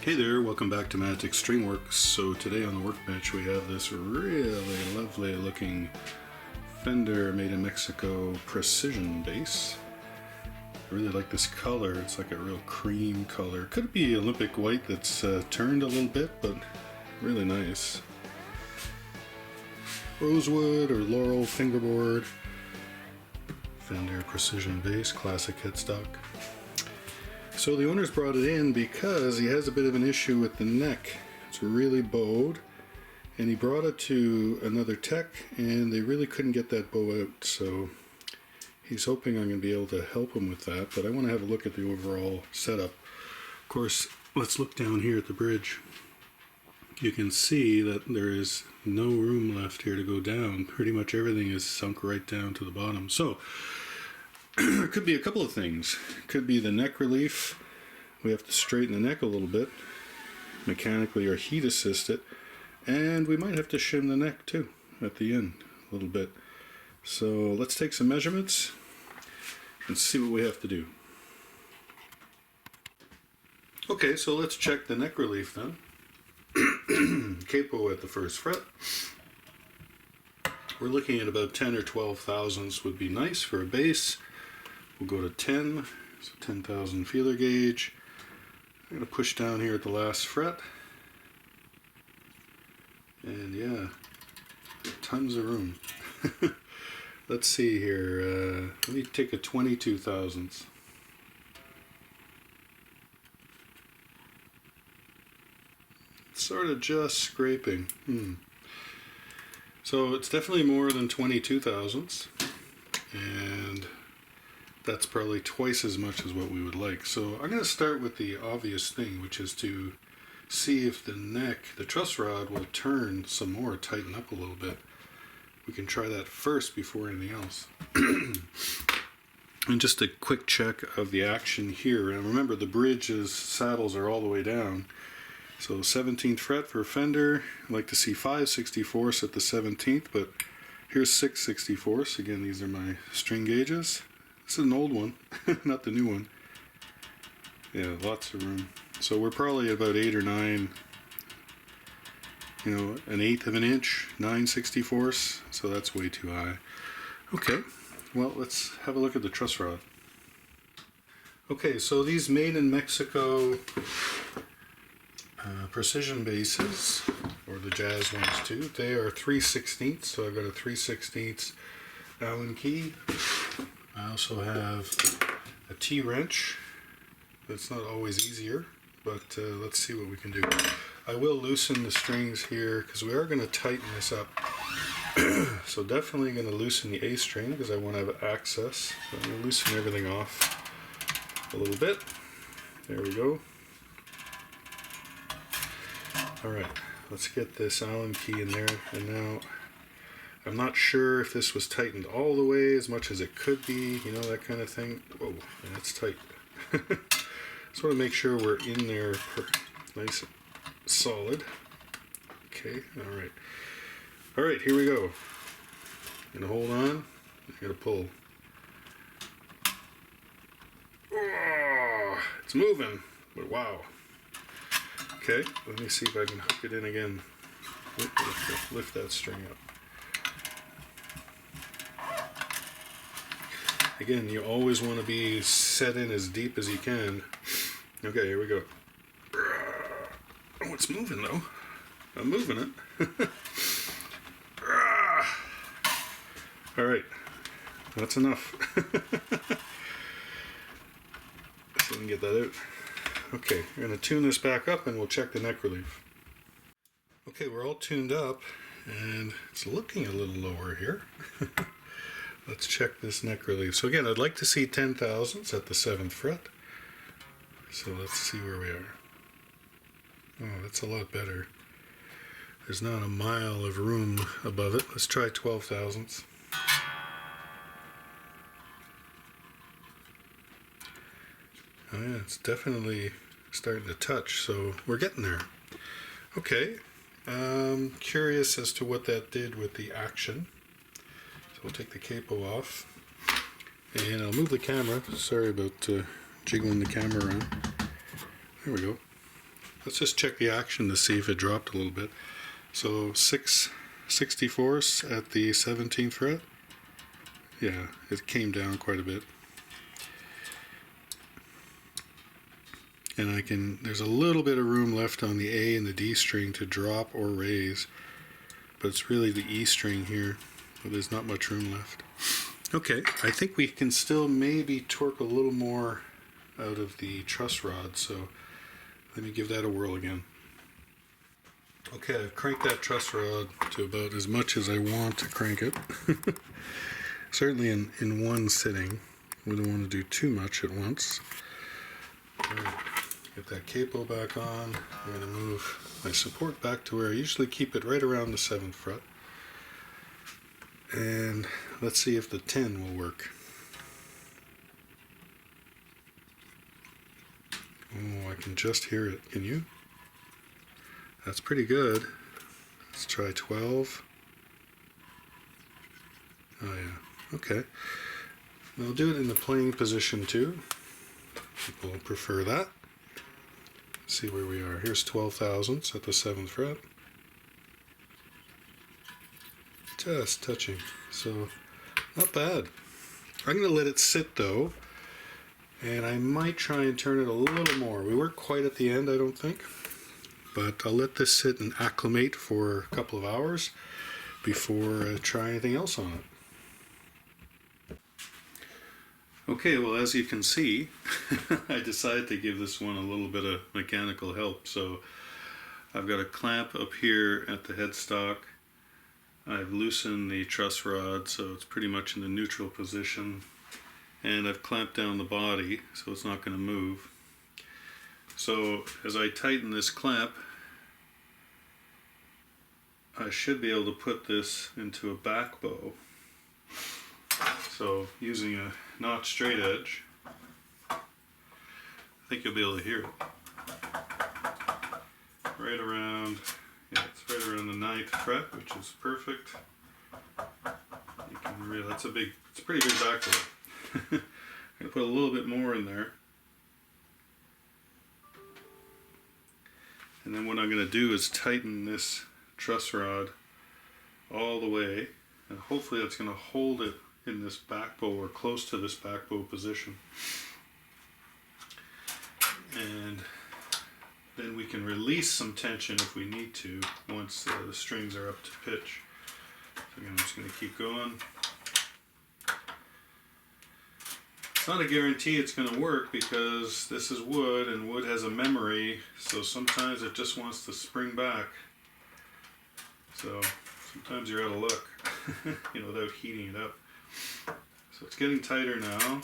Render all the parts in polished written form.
Hey there, welcome back to Matt Extreme Works. So today on the workbench we have this really lovely looking Fender made in Mexico precision bass. I really like this color, it's like a real cream color. Could be Olympic white that's turned a little bit, but really nice. Rosewood or laurel fingerboard. Fender precision bass, classic headstock. So the owner's brought it in because he has a bit of an issue with the neck. It's really bowed, and he brought it to another tech and they really couldn't get that bow out, so he's hoping I'm going to be able to help him with that, but I want to have a look at the overall setup. Of course, let's look down here at the bridge. You can see that there is no room left here to go down. Pretty much everything is sunk right down to the bottom. So it could be a couple of things. It could be the neck relief. We have to straighten the neck a little bit, mechanically or heat assist it, and we might have to shim the neck too at the end a little bit. So let's take some measurements and see what we have to do. Okay, so let's check the neck relief then. Capo at the first fret. We're looking at about 10 or 12 thousandths would be nice for a bass. We'll go to 10, so 10,000 feeler gauge. I'm going to push down here at the last fret. And yeah, tons of room. Let's see here, let me take a 22 thousandths. Sort of just scraping. So it's definitely more than 22 thousandths, and that's probably twice as much as what we would like. So I'm going to start with the obvious thing, which is to see if the neck, the truss rod, will turn some more, tighten up a little bit. We can try that first before anything else. And just a quick check of the action here. And remember, the bridge's saddles are all the way down. So 17th fret for Fender. I like to see 5/64 at the 17th, but here's 6/64. Again, these are my string gauges. This is an old one, not the new one. Yeah, lots of room. So we're probably about 8 or 9, you know, 1/8 of an inch, 9/64. So that's way too high. Okay, well, let's have a look at the truss rod. Okay, so these made in Mexico precision basses, or the jazz ones too, they are 3/16, so I've got a 3/16 Allen key. I also have a T-wrench. That's not always easier, but let's see what we can do. I will loosen the strings here because we are going to tighten this up. So definitely going to loosen the A string because I want to have access. So I'm going to loosen everything off a little bit. There we go. Alright, let's get this Allen key in there, and now I'm not sure if this was tightened all the way as much as it could be, you know, that kind of thing. Whoa, that's tight. Just want to make sure we're in there nice and solid. Okay, alright. Alright, here we go. I'm going to hold on, I'm going to pull. Oh, it's moving, but wow. Okay, let me see if I can hook it in again. Lift that string up. Again, you always want to be set in as deep as you can. Okay, here we go. Oh, it's moving though. I'm moving it. Alright, that's enough. So we can get that out. Okay, we're going to tune this back up and we'll check the neck relief. Okay, we're all tuned up and it's looking a little lower here. Let's check this neck relief. So again, I'd like to see 10 thousandths at the 7th fret. So let's see where we are. Oh, that's a lot better. There's not a mile of room above it. Let's try 12 thousandths. Oh yeah, it's definitely starting to touch, so we're getting there. Okay, curious as to what that did with the action. So we'll take the capo off, and I'll move the camera. Sorry about jiggling the camera around. There we go. let's just check the action to see if it dropped a little bit. So 6/64 at the 17th fret. Yeah, it came down quite a bit. And there's a little bit of room left on the A and the D string to drop or raise, but it's really the E string here, but there's not much room left. Okay, I think we can still maybe torque a little more out of the truss rod, so let me give that a whirl again. Okay, I've cranked that truss rod to about as much as I want to crank it. Certainly in one sitting. We don't want to do too much at once. Right. Get that capo back on. I'm going to move my support back to where I usually keep it, right around the 7th fret. And let's see if the 10 will work. Oh, I can just hear it. Can you? That's pretty good. Let's try 12. Oh yeah, okay. I'll do it in the playing position too. People prefer that. Let's see where we are. Here's 12 thousandths at the 7th fret. Just touching. So, not bad. I'm going to let it sit though, and I might try and turn it a little more. We weren't quite at the end, I don't think, but I'll let this sit and acclimate for a couple of hours before I try anything else on it. Okay, well, as you can see, I decided to give this one a little bit of mechanical help. So I've got a clamp up here at the headstock. I've loosened the truss rod so it's pretty much in the neutral position, and I've clamped down the body so it's not going to move. So as I tighten this clamp, I should be able to put this into a back bow. So using a not straight edge, I think you'll be able to hear it. Right around, yeah, it's right around the 9th fret, which is perfect. You can really, it's a pretty big back bow. I'm going to put a little bit more in there. And then what I'm going to do is tighten this truss rod all the way, and hopefully that's going to hold it in this back bow or close to this back bow position. And then we can release some tension if we need to once the strings are up to pitch. So again, I'm just going to keep going. It's not a guarantee it's going to work because this is wood and wood has a memory, so sometimes it just wants to spring back. So sometimes you're out of luck, without heating it up. So it's getting tighter now.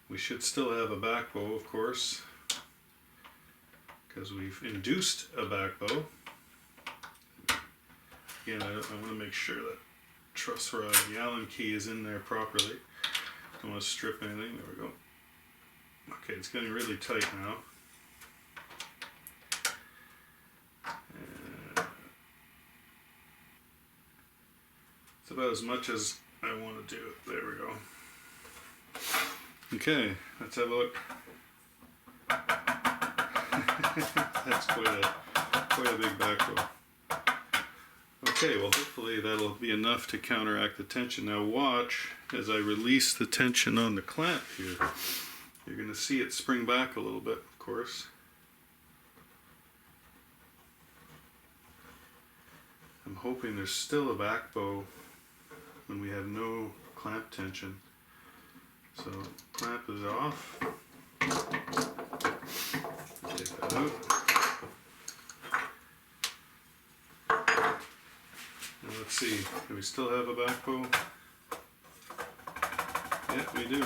We should still have a back bow, of course, because we've induced a back bow. Again, I want to make sure that truss rod, the Allen key is in there properly. Don't want to strip anything. There we go. Okay, it's getting really tight now. It's about as much as I want to do it. There we go. Okay, let's have a look. That's quite a big back bow. Okay, well hopefully that'll be enough to counteract the tension. Now watch as I release the tension on the clamp here. You're going to see it spring back a little bit, of course. I'm hoping there's still a back bow when we have no clamp tension. So clamp is off. Take that out. Now let's see, do we still have a back bow? Yeah, we do.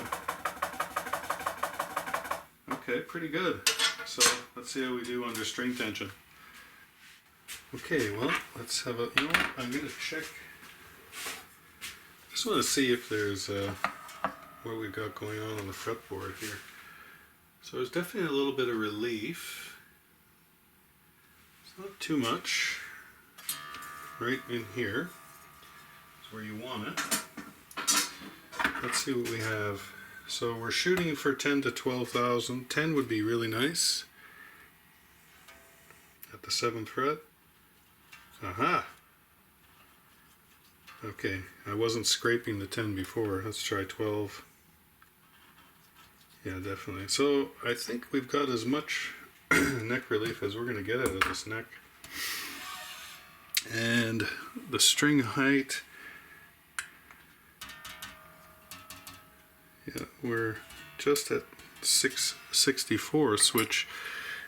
Okay, pretty good. So let's see how we do under string tension. Okay, well, let's have a, I'm going to check. Just want to see if there's what we've got going on the fretboard here. So there's definitely a little bit of relief. It's not too much. Right in here is where you want it. Let's see what we have. So we're shooting for 10 to 12,000. 10 would be really nice. At the 7th fret. Aha! Okay, I wasn't scraping the 10 before. Let's try 12. Yeah, definitely. So I think we've got as much neck relief as we're going to get out of this neck. And the string height, yeah, we're just at 6/64, which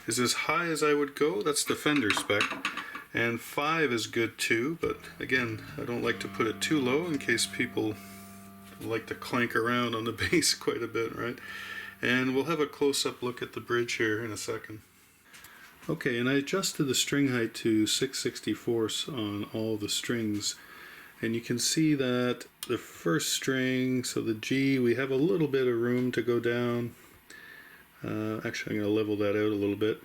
is as high as I would go. That's the Fender spec. And 5 is good too, but again, I don't like to put it too low in case people like to clank around on the bass quite a bit, right? And we'll have a close-up look at the bridge here in a second. Okay, and I adjusted the string height to 6/64 on all the strings, and you can see that the first string, so the G, we have a little bit of room to go down. Actually, I'm going to level that out a little bit.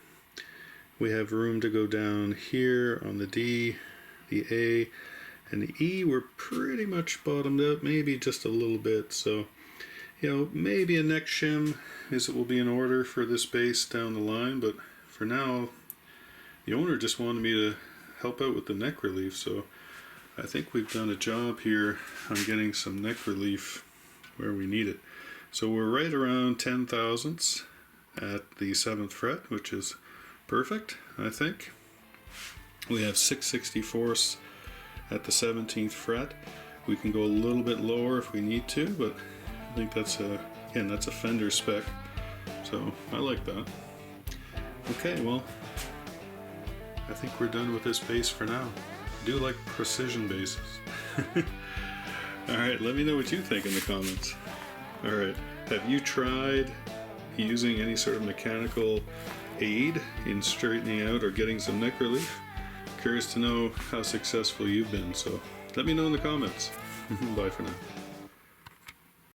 We have room to go down here on the D, the A, and the E. We're pretty much bottomed out, maybe just a little bit. So, you know, maybe a neck shim will be in order for this bass down the line, but for now, the owner just wanted me to help out with the neck relief, so I think we've done a job here on getting some neck relief where we need it. So we're right around 10 thousandths at the 7th fret, which is perfect, I think. We have 6/64 at the 17th fret. We can go a little bit lower if we need to, but I think that's a Fender spec, so I like that. Okay, well, I think we're done with this bass for now. I do like precision basses. Alright, let me know what you think in the comments. Alright, have you tried using any sort of mechanical aid in straightening out or getting some neck relief? Curious to know how successful you've been, so let me know in the comments. Bye for now.